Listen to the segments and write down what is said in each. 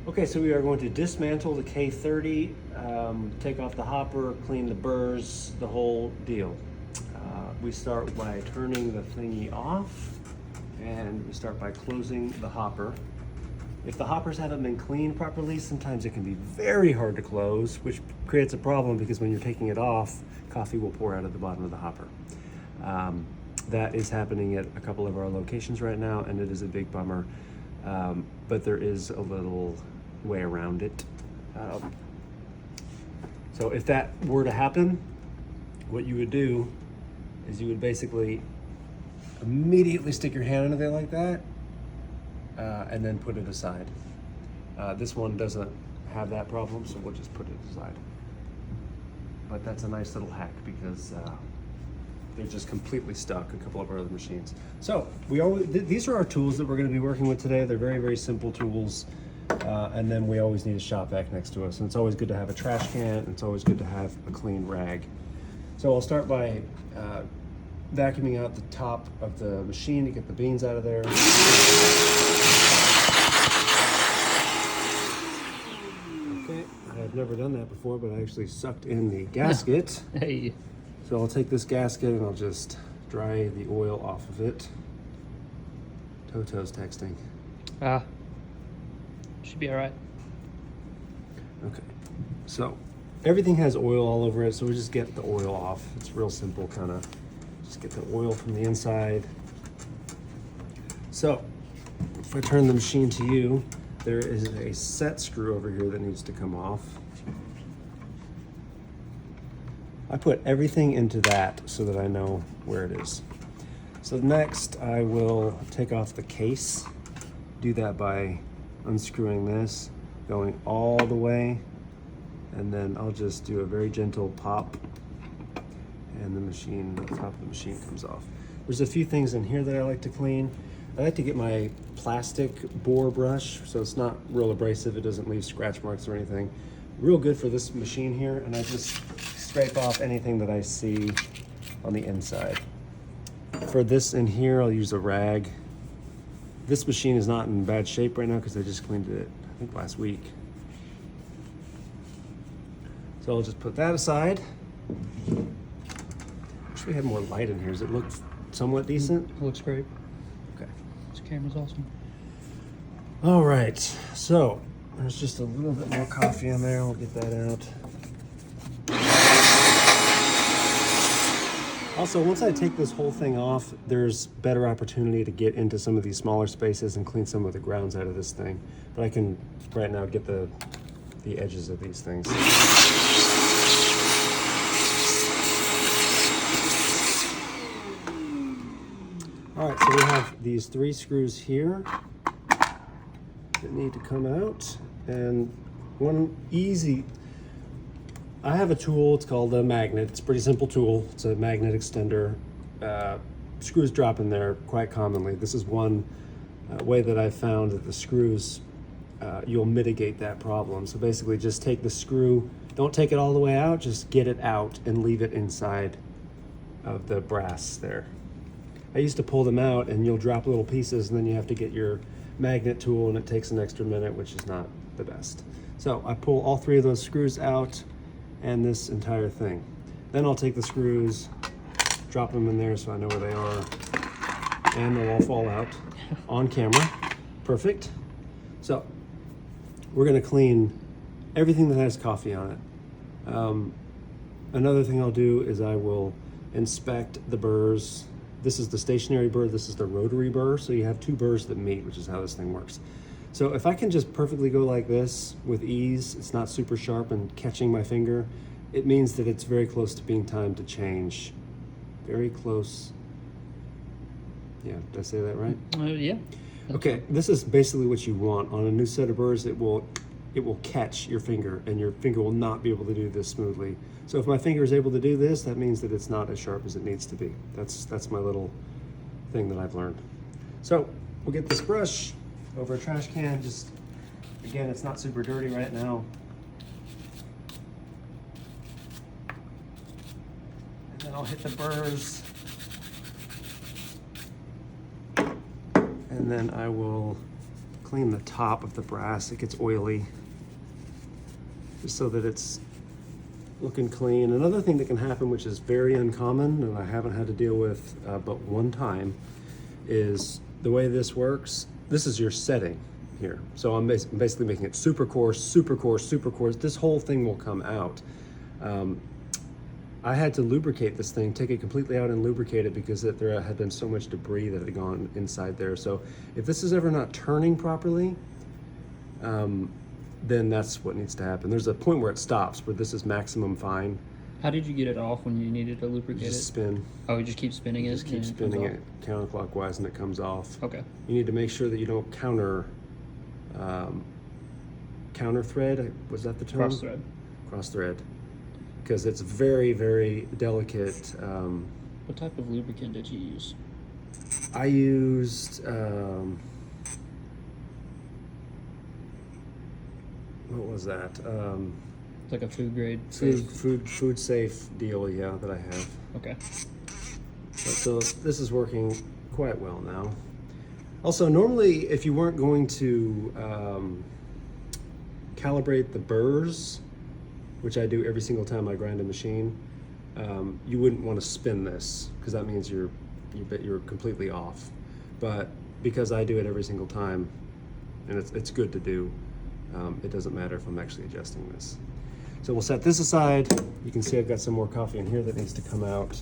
Okay, so we are going to dismantle the K30, take off the hopper, clean the burrs, the whole deal. We start by turning the thingy off, and we start by closing the hopper. If the hoppers haven't been cleaned properly, sometimes it can be very hard to close, which creates a problem because when you're taking it off, coffee will pour out of the bottom of the hopper. That is happening at a couple of our locations right now, and it is a big bummer, but there is a little way around it. So if that were to happen, what you would do is you would basically immediately stick your hand into there like that, and then put it aside. This one doesn't have that problem, so we'll just put it aside. But that's a nice little hack because they're just completely stuck, a couple of our other machines. So these are our tools that we're going to be working with today. They're very, very simple tools. And then we always need a shop vac next to us. And it's always good to have a trash can, and it's always good to have a clean rag. So I'll start by vacuuming out the top of the machine to get the beans out of there. Okay, I've never done that before, but I actually sucked in the gasket. Hey. So I'll take this gasket and I'll just dry the oil off of it. Toto's texting. Should be all right. Okay, so everything has oil all over it, so we just get the oil off. It's real simple, kind of just get the oil from the inside. So if I turn the machine to you, there is a set screw over here that needs to come off. I put everything into that so that I know where it is. So next I will take off the case. Do that by unscrewing this, going all the way, and then I'll just do a very gentle pop, and the top of the machine comes off. There's a few things in here that I like to clean. I like to get my plastic bore brush so it's not real abrasive, it doesn't leave scratch marks or anything. Real good for this machine here, and I just scrape off anything that I see on the inside. For this in here, I'll use a rag. This machine is not in bad shape right now because I just cleaned it, I think, last week. So I'll just put that aside. Wish we had more light in here. Does it look somewhat decent? It looks great. Okay. This camera's awesome. All right, so there's just a little bit more coffee in there. I'll get that out. Also, once I take this whole thing off, there's better opportunity to get into some of these smaller spaces and clean some of the grounds out of this thing. But I can, right now, get the edges of these things. All right, so we have these 3 screws here that need to come out. And one easy, I have a tool, it's called a magnet. It's a pretty simple tool. It's a magnet extender. Screws drop in there quite commonly. This is one way that I've found that the screws, you'll mitigate that problem. So basically just take the screw, don't take it all the way out, just get it out and leave it inside of the brass there. I used to pull them out and you'll drop little pieces and then you have to get your magnet tool and it takes an extra minute, which is not the best. So I pull all 3 of those screws out and this entire thing. Then I'll take the screws, drop them in there so I know where they are, and they'll all fall out on camera. Perfect. So we're gonna clean everything that has coffee on it. Another thing I'll do is I will inspect the burrs. This is the stationary burr, this is the rotary burr, so you have 2 burrs that meet, which is how this thing works. So if I can just perfectly go like this with ease, it's not super sharp and catching my finger, it means that it's very close to being time to change. Very close. Yeah, did I say that right? Yeah. Okay, this is basically what you want. On a new set of burrs, it will catch your finger and your finger will not be able to do this smoothly. So if my finger is able to do this, that means that it's not as sharp as it needs to be. That's my little thing that I've learned. So we'll get this brush over a trash can. Just, again, it's not super dirty right now. And then I'll hit the burrs. And then I will clean the top of the brass. It gets oily, just so that it's looking clean. Another thing that can happen, which is very uncommon and I haven't had to deal with but one time, is the way this works. This is your setting here. So I'm basically making it super coarse, super coarse, super coarse. This whole thing will come out. I had to lubricate this thing, take it completely out and lubricate it because there had been so much debris that had gone inside there. So if this is ever not turning properly, then that's what needs to happen. There's a point where it stops, where this is maximum fine. How did you get it off when you needed to lubricate Just it? spin. Oh, you just keep spinning it? Just keep spinning it counterclockwise and it comes off. Okay. You need to make sure that you don't counter thread. Was that the term? Cross thread. Cross thread. Because it's very, very delicate. What type of lubricant did you use? I used, what was that? Like a food grade? Food safe deal, yeah, that I have. Okay. So this is working quite well now. Also, normally if you weren't going to calibrate the burrs, which I do every single time I grind a machine, you wouldn't want to spin this because that means you're completely off. But because I do it every single time, and it's good to do, it doesn't matter if I'm actually adjusting this. So we'll set this aside. You can see I've got some more coffee in here that needs to come out.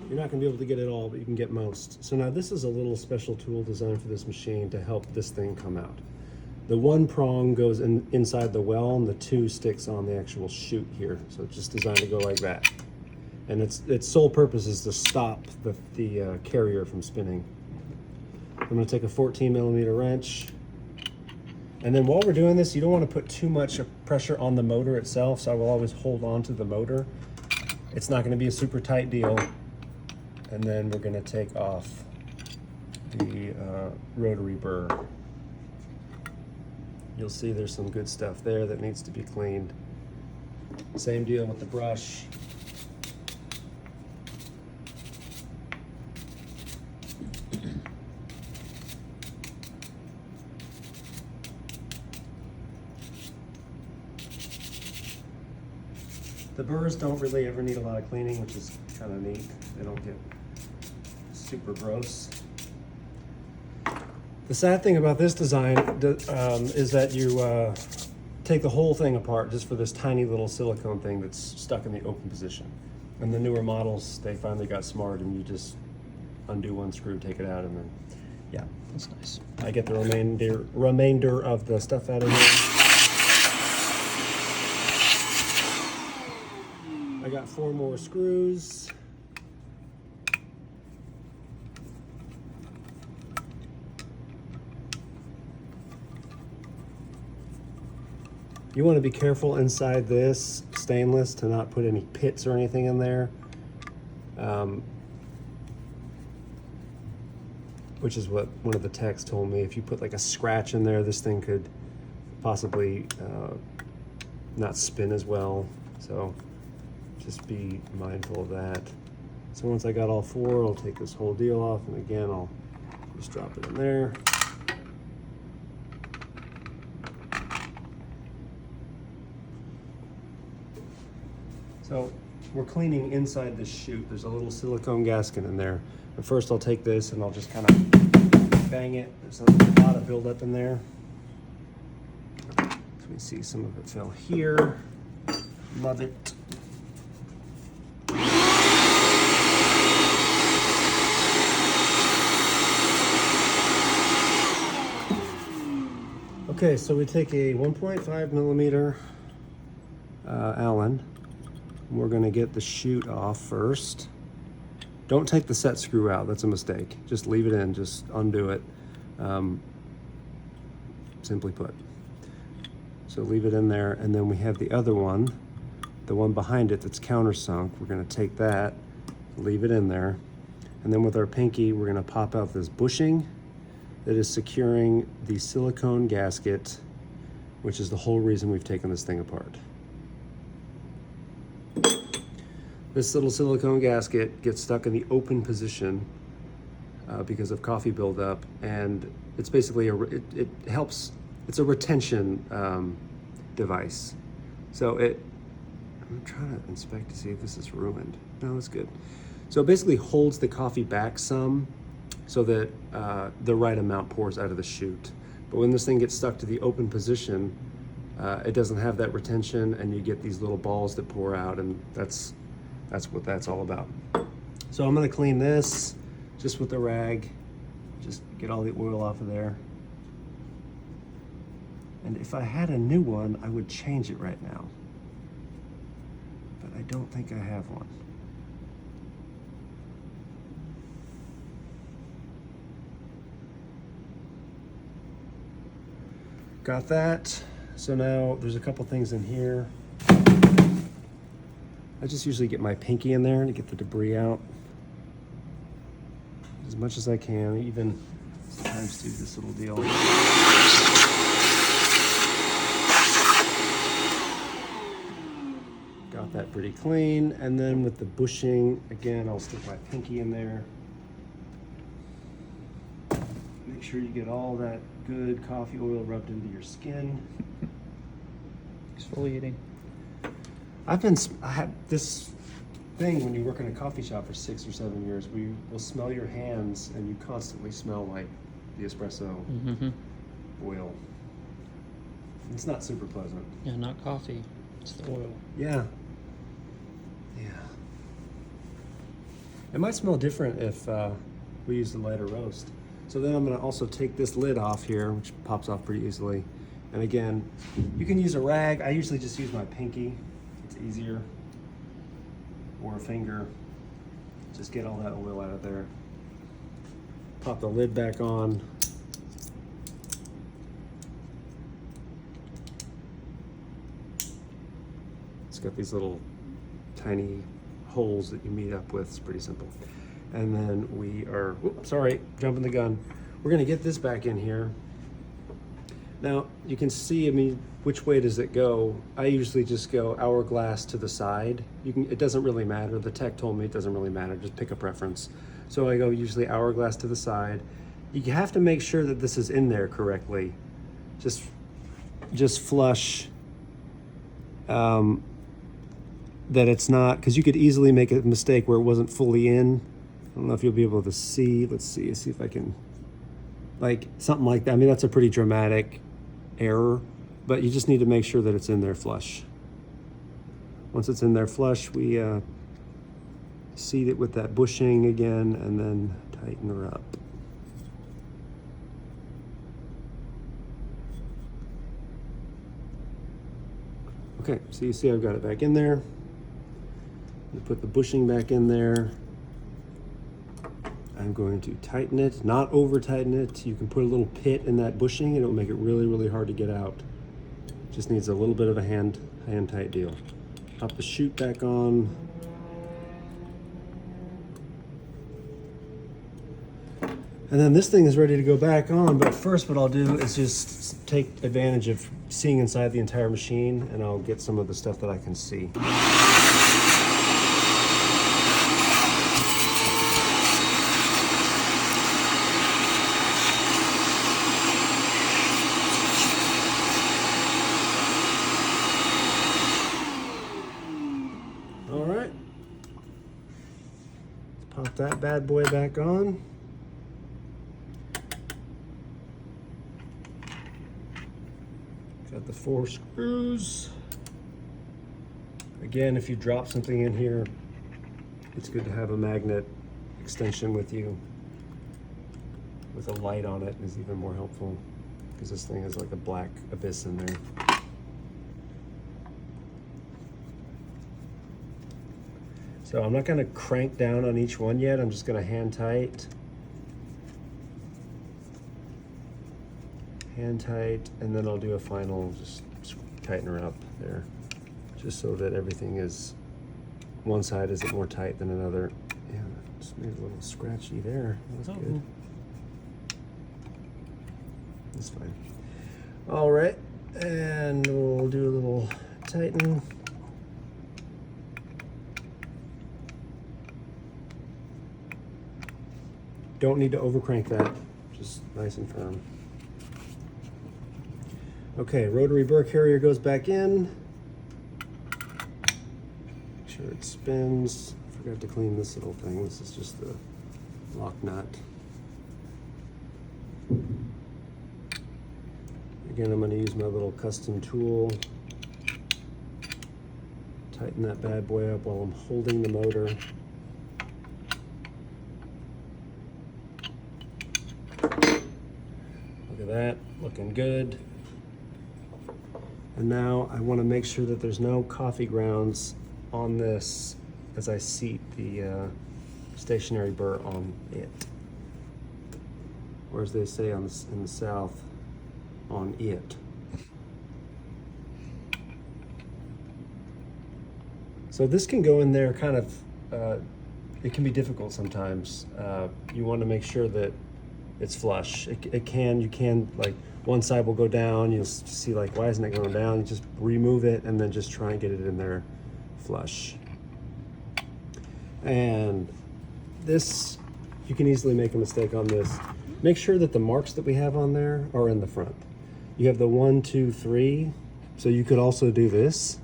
You're not going to be able to get it all, but you can get most. So now this is a little special tool designed for this machine to help this thing come out. The one prong goes inside the well and the two sticks on the actual chute here. So it's just designed to go like that. And its sole purpose is to stop the carrier from spinning. I'm going to take a 14 millimeter wrench. And then while we're doing this, you don't want to put too much pressure on the motor itself, so I will always hold on to the motor. It's not going to be a super tight deal. And then we're going to take off the rotary burr. You'll see there's some good stuff there that needs to be cleaned. Same deal with the brush. The burrs don't really ever need a lot of cleaning, which is kind of neat. They don't get super gross. The sad thing about this design is that you take the whole thing apart just for this tiny little silicone thing that's stuck in the open position. And the newer models, they finally got smart and you just undo one screw, take it out, and then, yeah. That's nice. I get the remainder of the stuff out of here. I got 4 more screws. You want to be careful inside this stainless to not put any pits or anything in there, which is what one of the techs told me. If you put like a scratch in there, this thing could possibly not spin as well. So just be mindful of that. So once I got all 4, I'll take this whole deal off, and again, I'll just drop it in there. So we're cleaning inside this chute. There's a little silicone gasket in there. But first I'll take this and I'll just kind of bang it. There's a lot of buildup in there. So we see some of it fell here. Love it. Okay, so we take a 1.5 millimeter Allen. We're going to get the chute off first. Don't take the set screw out, that's a mistake. Just leave it in, just undo it, simply put. So leave it in there, and then we have the other one, the one behind it that's countersunk. We're going to take that, leave it in there, and then with our pinky we're going to pop out this bushing, that is securing the silicone gasket, which is the whole reason we've taken this thing apart. This little silicone gasket gets stuck in the open position because of coffee buildup, and it's basically it helps. It's a retention device. So I'm trying to inspect to see if this is ruined. No, it's good. So it basically holds the coffee back some so that the right amount pours out of the chute. But when this thing gets stuck to the open position, it doesn't have that retention, and you get these little balls that pour out, and that's what that's all about. So I'm gonna clean this just with the rag, just get all the oil off of there. And if I had a new one, I would change it right now. But I don't think I have one. Got that. So now there's a couple things in here. I just usually get my pinky in there to get the debris out as much as I can, even sometimes do this little deal. Got that pretty clean. And then with the bushing, again, I'll stick my pinky in there. Make sure you get all that good coffee oil rubbed into your skin. Exfoliating. I had this thing when you work in a coffee shop for 6 or 7 years, we will smell your hands and you constantly smell like the espresso oil. It's not super pleasant. Yeah, not coffee. It's the oil. Yeah. Yeah. It might smell different if we use the lighter roast. So then I'm gonna also take this lid off here, which pops off pretty easily. And again, you can use a rag. I usually just use my pinky. It's easier. Or a finger. Just get all that oil out of there. Pop the lid back on. It's got these little tiny holes that you meet up with. It's pretty simple. And then we are, sorry, jumping the gun. We're gonna get this back in here. Now, you can see, I mean, which way does it go? I usually just go hourglass to the side. It doesn't really matter. The tech told me it doesn't really matter, just pick a preference. So I go usually hourglass to the side. You have to make sure that this is in there correctly. Just flush, that it's not, because you could easily make a mistake where it wasn't fully in. I don't know if you'll be able to see. Let's see if I can, like something like that. I mean, that's a pretty dramatic error, but you just need to make sure that it's in there flush. Once it's in there flush, we seat it with that bushing again and then tighten her up. Okay, so you see I've got it back in there. You put the bushing back in there. I'm going to tighten it, not over tighten it. You can put a little pit in that bushing and it'll make it really, really hard to get out. Just needs a little bit of a hand tight deal. Pop the chute back on. And then this thing is ready to go back on, but first what I'll do is just take advantage of seeing inside the entire machine, and I'll get some of the stuff that I can see. All right. Let's pop that bad boy back on. Got the 4 screws. Again, if you drop something in here, it's good to have a magnet extension with you. With a light on it is even more helpful, because this thing has like a black abyss in there. So I'm not gonna crank down on each one yet. I'm just gonna hand tight, and then I'll do a final, just tighten her up there, just so that everything is, one side isn't more tight than another. Yeah, just made a little scratchy there. That's good. That's fine. All right, and we'll do a little tighten. Don't need to over crank that, just nice and firm. Okay, rotary burr carrier goes back in. Make sure it spins. Forgot to clean this little thing. This is just the lock nut. Again, I'm going to use my little custom tool. Tighten that bad boy up while I'm holding the motor. Look at that, looking good. And now I want to make sure that there's no coffee grounds on this as I seat the stationary burr on it. Or as they say in the South, on it. So this can go in there kind of, it can be difficult sometimes. You want to make sure that it's flush. You can, like, one side will go down, you'll see like, why isn't it going down? You just remove it and then just try and get it in there flush. And this, you can easily make a mistake on this. Make sure that the marks that we have on there are in the front. You have the 1, 2, 3. So you could also do this,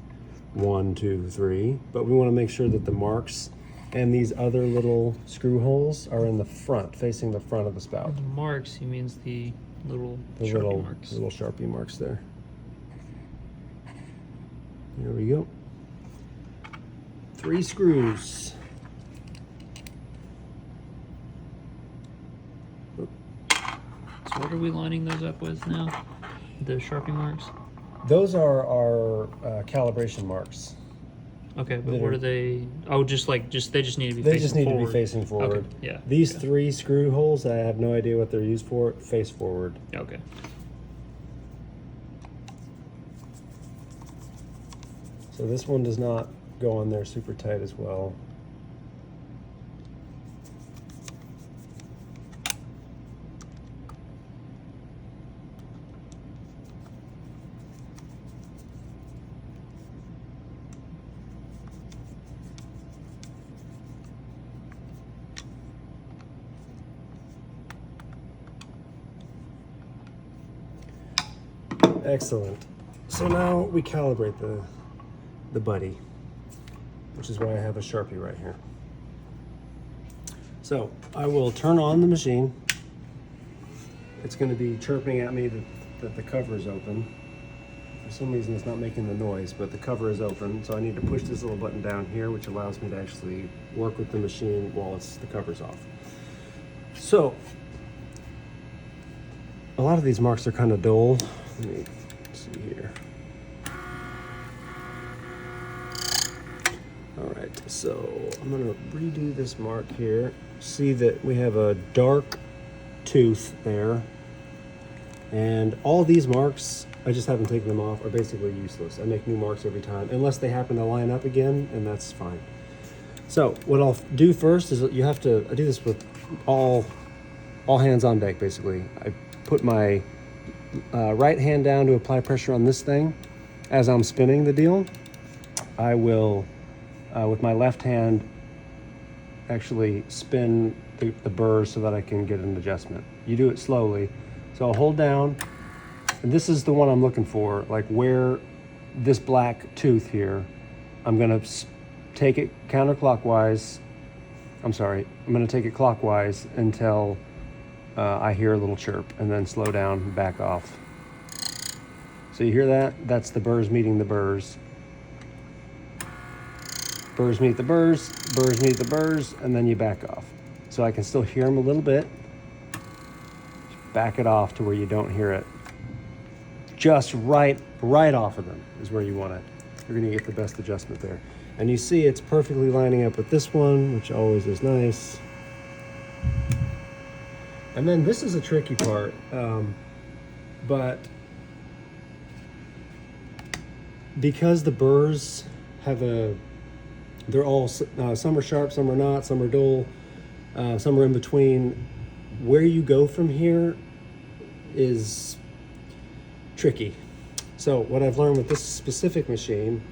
1, 2, 3, but we want to make sure that the marks and these other little screw holes are in the front, facing the front of the spout. The marks, he means the little Sharpie little Sharpie marks there. There we go. 3 screws. So what are we lining those up with now? The Sharpie marks? Those are our calibration marks. Okay, but what are they? Oh, they just need to be facing forward. They just need to be facing forward. Okay, yeah. These 3 screw holes, I have no idea what they're used for, face forward. Okay. So this one does not go on there super tight as well. Excellent. So now we calibrate the buddy, which is why I have a Sharpie right here. So I will turn on the machine. It's going to be chirping at me that the cover is open. For some reason it's not making the noise, but the cover is open. So I need to push this little button down here, which allows me to actually work with the machine while the cover's off. So a lot of these marks are kind of dull. Let me see here. All right, so I'm gonna redo this mark here. See that we have a dark tooth there. And all these marks, I just haven't taken them off, are basically useless. I make new marks every time, unless they happen to line up again, and that's fine. So what I'll do first is I do this with all hands on deck, basically. I put my right hand down to apply pressure on this thing. As I'm spinning the deal, I will, with my left hand, actually spin the burrs so that I can get an adjustment. You do it slowly. So I'll hold down, and this is the one I'm looking for, like where this black tooth here, I'm gonna take it counterclockwise. I'm gonna take it clockwise until I hear a little chirp, and then slow down, back off. So you hear that? That's the burrs meeting the burrs. Burrs meet the burrs, burrs meet the burrs, and then you back off. So I can still hear them a little bit. Just back it off to where you don't hear it. Just right off of them is where you want it. You're gonna get the best adjustment there. And you see it's perfectly lining up with this one, which always is nice. And then this is a tricky part, but because the burrs have they're all, some are sharp, some are not, some are dull, some are in between. Where you go from here is tricky. So what I've learned with this specific machine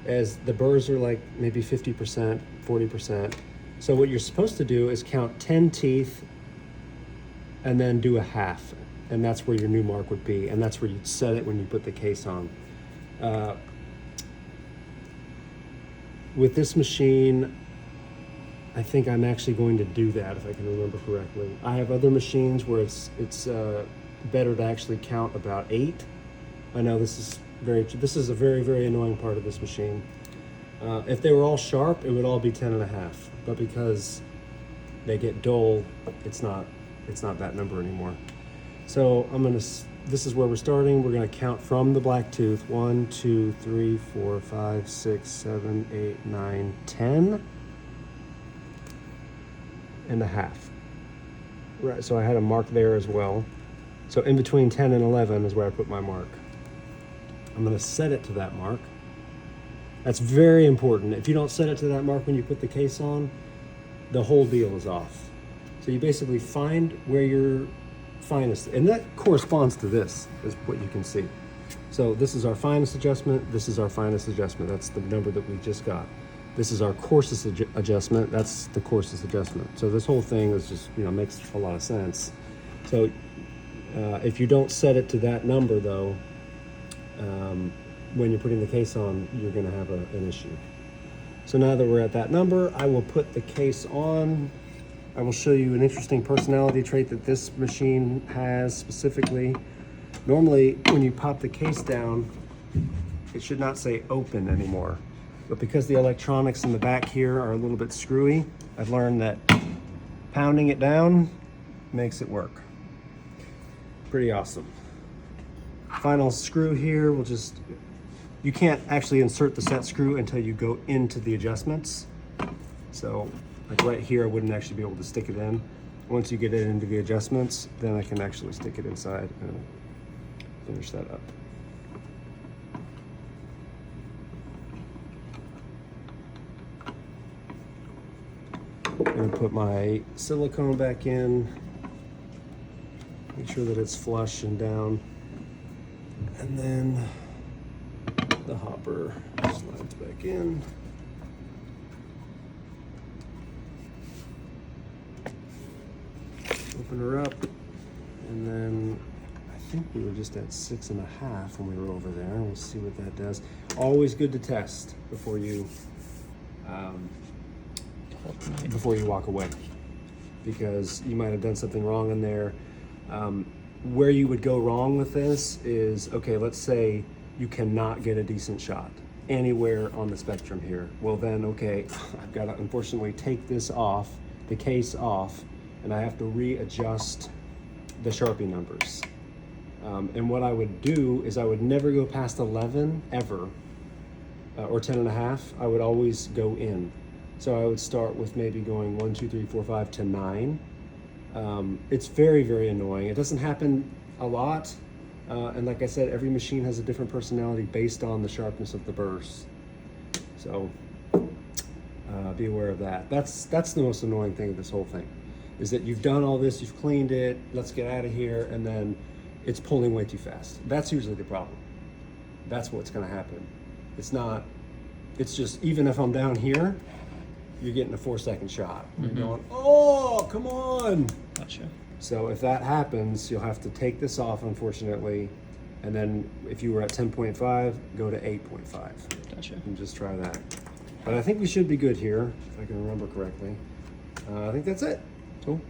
is the burrs are like maybe 50%, 40%. So what you're supposed to do is count 10 teeth and then do a half. And that's where your new mark would be. And that's where you'd set it when you put the case on. With this machine, I think I'm actually going to do that if I can remember correctly. I have other machines where it's better to actually count about 8. I know this is a very, very annoying part of this machine. If they were all sharp, it would all be 10.5. But because they get dull, it's not that number anymore. So this is where we're starting. We're gonna count from the black tooth. 1, 2, 3, 4, 5, 6, 7, 8, 9, 10 and a half. Right, so I had a mark there as well. So in between 10 and 11 is where I put my mark. I'm gonna set it to that mark. That's very important. If you don't set it to that mark when you put the case on, the whole deal is off. So you basically find where your finest, and that corresponds to this, is what you can see. So this is our finest adjustment, this is our finest adjustment. That's the number that we just got. This is our coarsest adjustment, that's the coarsest adjustment. So this whole thing is just, makes a lot of sense. So if you don't set it to that number though, when you're putting the case on, you're gonna have an issue. So now that we're at that number, I will put the case on. I will show you an interesting personality trait that this machine has specifically. Normally, when you pop the case down, it should not say open anymore. But because the electronics in the back here are a little bit screwy, I've learned that pounding it down makes it work. Pretty awesome. Final screw here, you can't actually insert the set screw until you go into the adjustments. So like right here, I wouldn't actually be able to stick it in. Once you get it into the adjustments, then I can actually stick it inside and finish that up. I'm gonna put my silicone back in, make sure that it's flush and down, and then the hopper slides back in. Open her up, and then I think we were just at 6.5 when we were over there. We'll see what that does. Always good to test before you walk away, because you might have done something wrong in there. Where you would go wrong with this is, okay, let's say you cannot get a decent shot anywhere on the spectrum here. Well then, okay, I've got to unfortunately take this off, the case off, and I have to readjust the Sharpie numbers. And what I would do is I would never go past 11 ever, or 10.5. I would always go in. So I would start with maybe going 1, 2, 3, 4, 5 to 9. It's very, very annoying. It doesn't happen a lot. And like I said, every machine has a different personality based on the sharpness of the burrs. So be aware of that. That's the most annoying thing of this whole thing, is that you've done all this, you've cleaned it, let's get out of here, and then it's pulling way too fast. That's usually the problem. That's what's gonna happen. It's just, even if I'm down here, you're getting a 4-second shot. You're going, oh, come on. Gotcha. So if that happens, you'll have to take this off, unfortunately. And then if you were at 10.5, go to 8.5. Gotcha. And just try that. But I think we should be good here, if I can remember correctly. I think that's it. Cool.